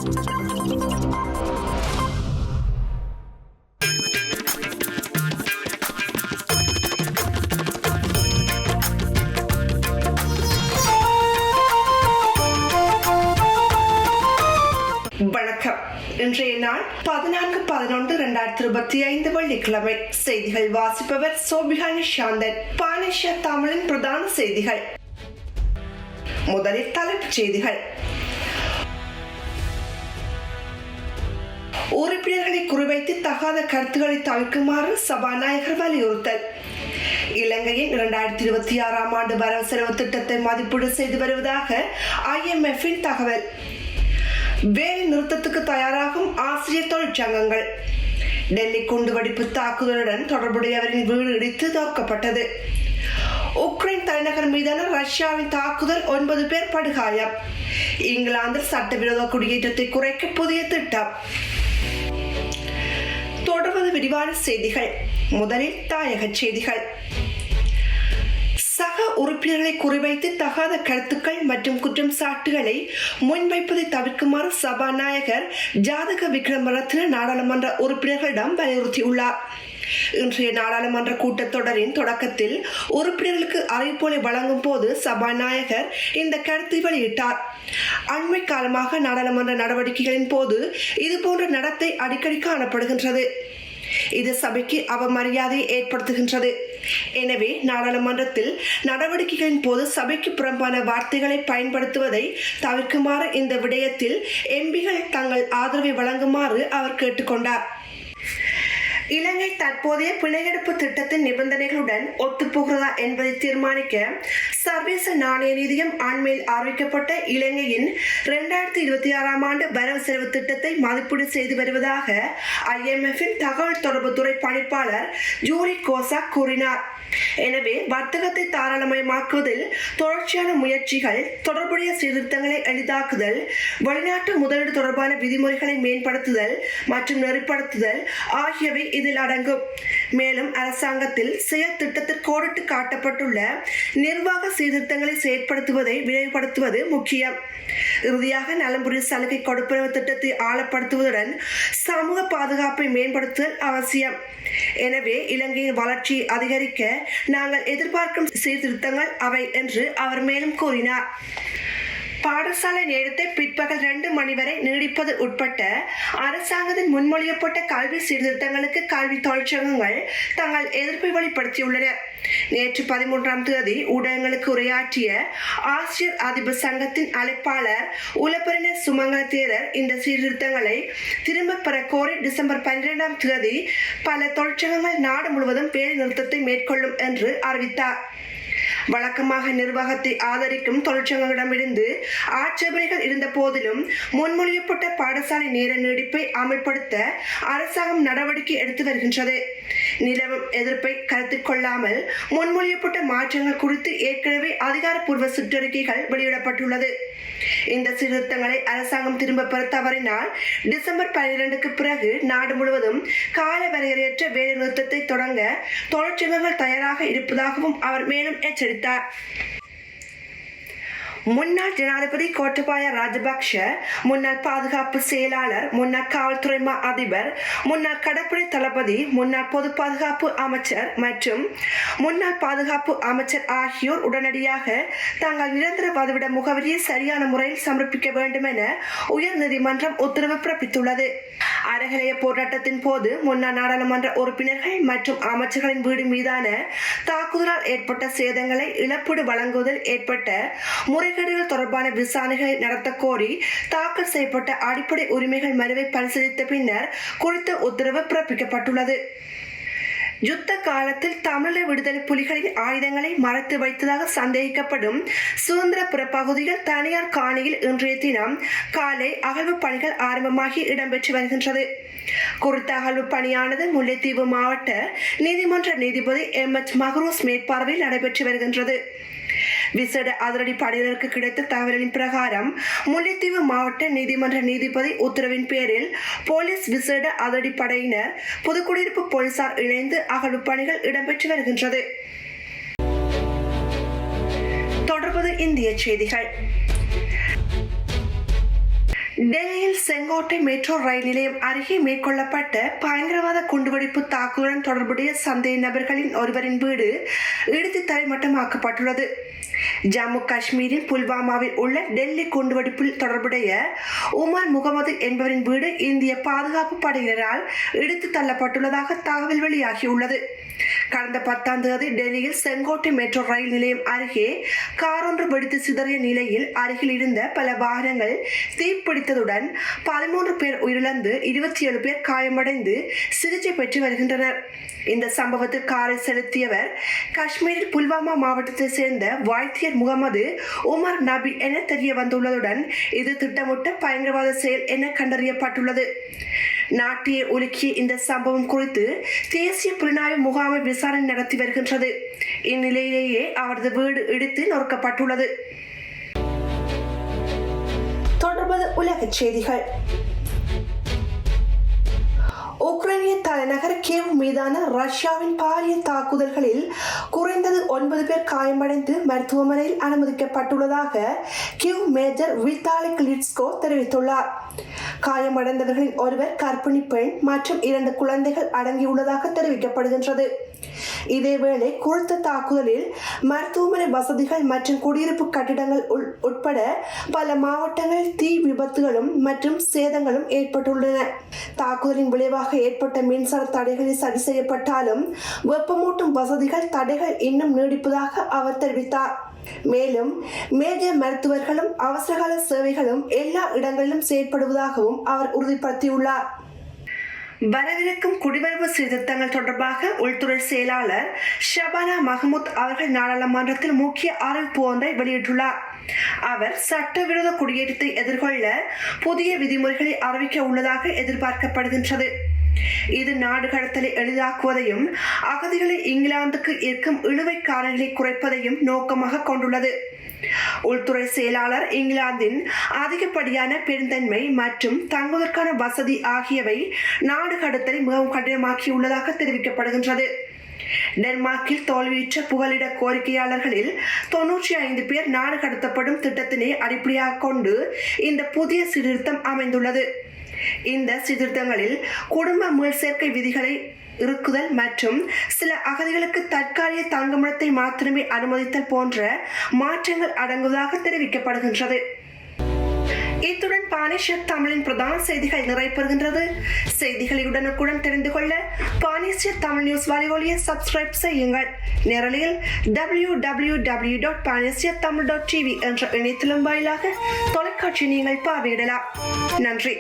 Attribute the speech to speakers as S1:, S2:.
S1: வணக்கம். இன்றைய நாள் 14/11/2025 வெள்ளிக்கிழமை. செய்திகள் வாசிப்பவர் சோபிகானி சாந்தன். பானிஷா தமிழின் பிரதான செய்திகள். முதலில் தலைப்புச் செய்திகள். உறுப்பினர்களை குறிவைத்து தகாத கருத்துக்களை தவிர்க்குமாறு சபாநாயகர் வலியுறுத்தல். இலங்கையின் 2026 ஆண்டு வரவு செலவு திட்டத்தை மதிப்பீடு செய்து வருவதாக IMF தகவல். வேலை நிறுத்தத்துக்கு தயாராகும் ஆசிரியர் தொழிற்சங்கங்கள். டெல்லி குண்டுவெடிப்பு தாக்குதலுடன் தொடர்புடையவரின் வீடு இடித்து தாக்கப்பட்டது. உக்ரைன் தலைநகர் மீதான ரஷ்யாவின் தாக்குதல் 9 பேர் படுகாயம். இங்கிலாந்தில் சட்டவிரோத குடியேற்றத்தை குறைக்க புதிய திட்டம். தொடர்வது விரிவான செய்திகள். முதலில் தாயக செய்திகள். சக உறுப்பினர்களை குறிவைத்து தகாத கருத்துக்கள் மற்றும் குற்றம் சாட்டுகளை முன்வைப்பதை தவிர்க்குமாறு சபாநாயகர் ஜாதக விக்ரமரத்ன நாடாளுமன்ற உறுப்பினர்களிடம் வலியுறுத்தியுள்ளார். இன்றைய நாடாளுமன்ற கூட்டத்தொடரின் தொடக்கத்தில் உறுப்பினர்களுக்கு அறிவிப்புகளை வழங்கும் போது சபாநாயகர் இந்த கருத்தை வெளியிட்டார். அண்மை காலமாக நாடாளுமன்ற நடவடிக்கைகளின் போது இதுபோன்ற நடத்தை அடிக்கடி காணப்படுகின்றது. இது சபைக்கு அவமரியாதையை ஏற்படுத்துகின்றது. எனவே நாடாளுமன்றத்தில் நடவடிக்கைகளின் போது சபைக்கு புறம்பான வார்த்தைகளை பயன்படுத்துவதை தவிர்க்குமாறு இந்த விடயத்தில் எம்பிகள் தங்கள் ஆதரவை வழங்குமாறு அவர் கேட்டுக்கொண்டார். இலங்கை தற்போதைய பிணையெடுப்பு திட்டத்தின் நிபந்தனைகளுடன் ஒத்துப்போகிறதா என்பதை தீர்மானிக்க சர்வதேச நாணய நிதியம் அண்மையில் அறிவிக்கப்பட்ட இலங்கையின் 2026 ஆண்டு வரவு செலவு திட்டத்தை மதிப்பீடு செய்து வருவதாக IMF தகவல் தொடர்புத்துறை பணிப்பாளர் ஜூரி கோசாக் கூறினார். எனவே வர்த்தகத்தை தாராளமயமாக்குவதில் தொடர்ச்சியான முயற்சிகள், தொடர்புடைய சீர்திருத்தங்களை எளிதாக்குதல், வெளிநாட்டு முதலீடு தொடர்பான விதிமுறைகளை மேம்படுத்துதல் மற்றும் நெறிப்படுத்துதல் ஆகியவை இதில் அடங்கும். மேலும் அரசாங்கத்தில் செயல் திட்டத்தில் கோடிட்டு காட்டப்பட்டுள்ள நிர்வாக சீர்திருத்தங்களை செயற்படுத்துவதை விரைவுபடுத்துவது முக்கியம். இறுதியாக நலம்புரி சலுகை கொடுப்பனவு திட்டத்தை ஆழப்படுத்துவதுடன் சமூக பாதுகாப்பை மேம்படுத்துதல் அவசியம். எனவே இலங்கையின் வளர்ச்சியை அதிகரிக்க நாங்கள் எதிர்பார்க்கும் சீர்திருத்தங்கள் அவை என்று அவர் மேலும் கூறினார். பாடசாலை நேரத்தை பிற்பகல் 2 மணி வரை நீடிப்பது உட்பட்ட அரசாங்கத்தின் முன்மொழியப்பட்ட கல்வி சீர்திருத்தங்களுக்கு கல்வி தொழிற்சங்கங்கள் தங்கள் எதிர்ப்பை வெளிப்படுத்தியுள்ளன. நேற்று 13ஆம் தேதி ஊடகங்களுக்கு உரையாற்றிய ஆசிரியர் அதிபர் சங்கத்தின் அழைப்பாளர் உலப்பரினர் சுமங்கல தேரர் இந்த சீர்திருத்தங்களை திரும்ப பெற கோரி டிசம்பர் 12ஆம் தேதி பல தொழிற்சங்கங்கள் நாடு முழுவதும் வேலை நிறுத்தத்தை மேற்கொள்ளும் என்று அறிவித்தார். வழக்கமாக நிர்வாகத்தை ஆதரிக்கும் தொழிற்சங்கங்களிடமிருந்து ஆட்சேபனைகள் இருந்த போதிலும் முன்மொழியப்பட்ட பாடசாலை நேர நீடிப்பை அமல்படுத்த அரசாங்கம் நடவடிக்கை எடுத்து வருகின்றது. நிலவும் எதிர்ப்பை கருத்தில் கொள்ளாமல் முன்மொழியப்பட்ட மாற்றங்கள் குறித்து ஏற்கனவே அதிகாரப்பூர்வ சுற்றறிக்கைகள் வெளியிடப்பட்டுள்ளது. இந்த சீர்திருத்தங்களை அரசாங்கம் திரும்ப பெற தவறினால் டிசம்பர் 12க்கு பிறகு நாடு முழுவதும் கால வரையறையற்ற வேலை நிறுத்தத்தை தொடங்க தொழிற்சங்கங்கள் தயாராக இருப்பதாகவும் அவர் மேலும் எச்சரித்தார். முன்னாள் ஜனாதிபதி கோட்டபாய ராஜபக்ஷ, முன்னாள் பாதுகாப்பு செயலாளர், முன்னாள் காவல்துறை அதிபர், முன்னாள் கடற்படை தளபதி, முன்னாள் பொது பாதுகாப்பு அமைச்சர் மற்றும் முன்னாள் பாதுகாப்பு அமைச்சர் ஆகியோர் உடனடியாக தங்கள் நிரந்தர வதிவிட முகவரியை சரியான முறையில் சமர்ப்பிக்க வேண்டும் என உயர் நீதிமன்றம் உத்தரவு பிறப்பித்துள்ளது. அறகலைய போராட்டத்தின் போது முன்னாள் நாடாளுமன்ற உறுப்பினர்கள் மற்றும் அமைச்சர்களின் வீடு மீதான தாக்குதலால் ஏற்பட்ட சேதங்களை இழப்பீடு வழங்குவதில் ஏற்பட்ட முறைகேடுகள் தொடர்பான விசாரணைகளை நடத்த கோரி தாக்கல் செய்யப்பட்ட அடிப்படை உரிமைகள் மனுவை பரிசீலித்த பின்னர் குறித்த உத்தரவு பிறப்பிக்கப்பட்டுள்ளது. யுத்த காலத்தில் தமிழீழ விடுதலை புலிகளின் ஆயுதங்களை மறைத்து வைத்ததாக சந்தேகிக்கப்படும் சுதந்திரபுர பகுதியில் தனியார் காணியில் இன்றைய தினம் காலை அகழ்வு பணிகள் ஆரம்பமாகி இடம்பெற்று வருகின்றது. குறித்த அகழ்வு பணியானது முல்லைத்தீவு மாவட்ட நீதிமன்ற நீதிபதி MH மஹ்ரூஸ் மேற்பார்வையில் நடைபெற்று வருகின்றது. விசேட அதிரடி படையினருக்கு கிடைத்த தகவலின் பிரகாரம் முல்லைத்தீவு மாவட்ட நீதிமன்ற நீதிபதி உத்தரவின் பேரில் போலீஸ் விசேட அதிரடி படையினர், புதுக்குடியிருப்பு போலீசார் இணைந்து அகழ்வு பணிகள் இடம்பெற்று வருகின்றது. தொடர்பது இந்திய செய்திகள். டெல்லியில் செங்கோட்டை மெட்ரோ ரயில் நிலையம் அருகே மேற்கொள்ளப்பட்ட பயங்கரவாத குண்டுவெடிப்பு தாக்குதலுடன் தொடர்புடைய சந்தேக நபர்களின் ஒருவரின் வீடு இடித்து தரைமட்டமாக்கப்பட்டுள்ளது. ஜம்மு காஷ்மீரின் புல்வாமாவில் உள்ள டெல்லி குண்டுவெடிப்பில் தொடர்புடைய உமர் முகமது என்பவரின் வீடு இந்திய பாதுகாப்பு படையினரால் இடித்து தள்ளப்பட்டுள்ளதாக தகவல் வெளியாகியுள்ளது. கடந்த 10ஆம் தேதி டெல்லியில் செங்கோட்டை மெட்ரோ ரயில் நிலையம் அருகே கார் ஒன்று வெடித்து சிதறிய நிலையில் அருகில் இருந்த பல வாகனங்கள் தீப்பிடித்ததுடன் 13 பேர் உயிரிழந்து 27 பேர் காயமடைந்து சிகிச்சை பெற்று வருகின்றனர். இந்த சம்பவத்தில் காரை செலுத்தியவர் காஷ்மீரில் புல்வாமா மாவட்டத்தை சேர்ந்த வைத்தியர் முகமது உமர் நபி என தெரிய வந்துள்ளதுடன் இது திட்டமிட்ட பயங்கரவாத செயல் என கண்டறியப்பட்டுள்ளது. நாட்டையே உலுக்கிய இந்த சம்பவம் குறித்து தேசிய புலனாய்வு முகாமை விசாரணை நடத்தி வருகின்றது. இந்நிலையிலேயே அவரது வீடு இடித்து நொறுக்கப்பட்டுள்ளது. தொடர்பது உலகச் செய்திகள். உக்ரைனிய தலைநகர் கீவ் மீதான ரஷ்யாவின் பாரிய தாக்குதல்களில் குறைந்தது 9 பேர் காயமடைந்து மருத்துவமனையில் அனுமதிக்கப்பட்டுள்ளதாக கீவ் மேஜர் வித்தாலி கிளிட்ஸ்கோ தெரிவித்துள்ளார். காயமடைந்தவர்களின் ஒருவர் கர்ப்பிணி பெண் மற்றும் 2 குழந்தைகள் அடங்கியுள்ளதாக தெரிவிக்கப்படுகின்றது. இதேவேளை குறித்த தாக்குதலில் மருத்துவமனை வசதிகள் மற்றும் குடியிருப்பு கட்டிடங்கள் உட்பட பல மாவட்டங்களில் தீ விபத்துகளும் மற்றும் சேதங்களும் ஏற்பட்டுள்ளன. தாக்குதலின் விளைவாக ஏற்பட்ட மின்சார தடைகளை சரி செய்யப்பட்டாலும் வெப்பமூட்டும் வசதிகள் தடைகள் இன்னும் நீடிப்பதாக அவர் தெரிவித்தார். மேலும் மேஜர் மருத்துவர்களும் அவசரகால சேவைகளும் எல்லா இடங்களிலும் செயற்படுவதாகவும் அவர் உறுதிப்படுத்தியுள்ளார். வரவிருக்கும் குடிவரவு சீர்திருத்தங்கள் தொடர்பாக உள்துறை செயலாளர் ஷபானா மஹ்மூத் அவர்கள் நாடாளுமன்றத்தில் முக்கிய அறிவிப்பு ஒன்றை வெளியிட்டுள்ளார். அவர் சட்டவிரோத குடியேற்றத்தை எதிர்கொள்ள புதிய விதிமுறைகளை அறிவிக்க உள்ளதாக எதிர்பார்க்கப்படுகின்றது. இது நாடு கடத்தலை எளிதாக்குவதையும் அகதிகளை இங்கிலாந்துக்கு இருக்கும் இழுவை காரணிகளை குறைப்பதையும் நோக்கமாக கொண்டுள்ளது. உள்துறை செயலாளர் இங்கிலாந்தின் அதிகப்படியான பெருந்தன்மை மற்றும் தங்குவதற்கான வசதி ஆகியவை நாடு கடத்தலை மிகவும் கடினமாக்கியுள்ளதாக தெரிவிக்கப்படுகின்றது. டென்மார்க்கில் தோல்வியுற்ற புகலிட கோரிக்கையாளர்களில் 95 பேர் நாடு கடத்தப்படும் திட்டத்தினை அடிப்படையாக கொண்டு இந்த புதிய சீர்திருத்தம் அமைந்துள்ளது. இந்த சீர்திருத்தங்களில் குடும்ப மீள்சேர்க்கை விதிகளை இருக்குதல் மற்றும் சில அகதிகளுக்கு தற்காலிக தங்குமிடத்தை மாத்திரமே அனுமதித்தல் போன்ற மாற்றங்கள் அடங்குவதாக தெரிவிக்கப்படுகின்றது. இத்துடன் பானிஷ்ய தமிழின் பிரதான செய்திகள் நிறைவு. செய்திகளை உடனுக்குடன் தெரிந்து கொள்ள பானிஷ்ய தமிழ் நியூஸ் வலையொலியை சப்ஸ்கிரைப் செய்யுங்கள். நேரலையில் www.panisyatamil.tv என்ற இணையதளம் வாயிலாக தொலைக்காட்சி நீங்கள் பார்வையிடலாம். நன்றி.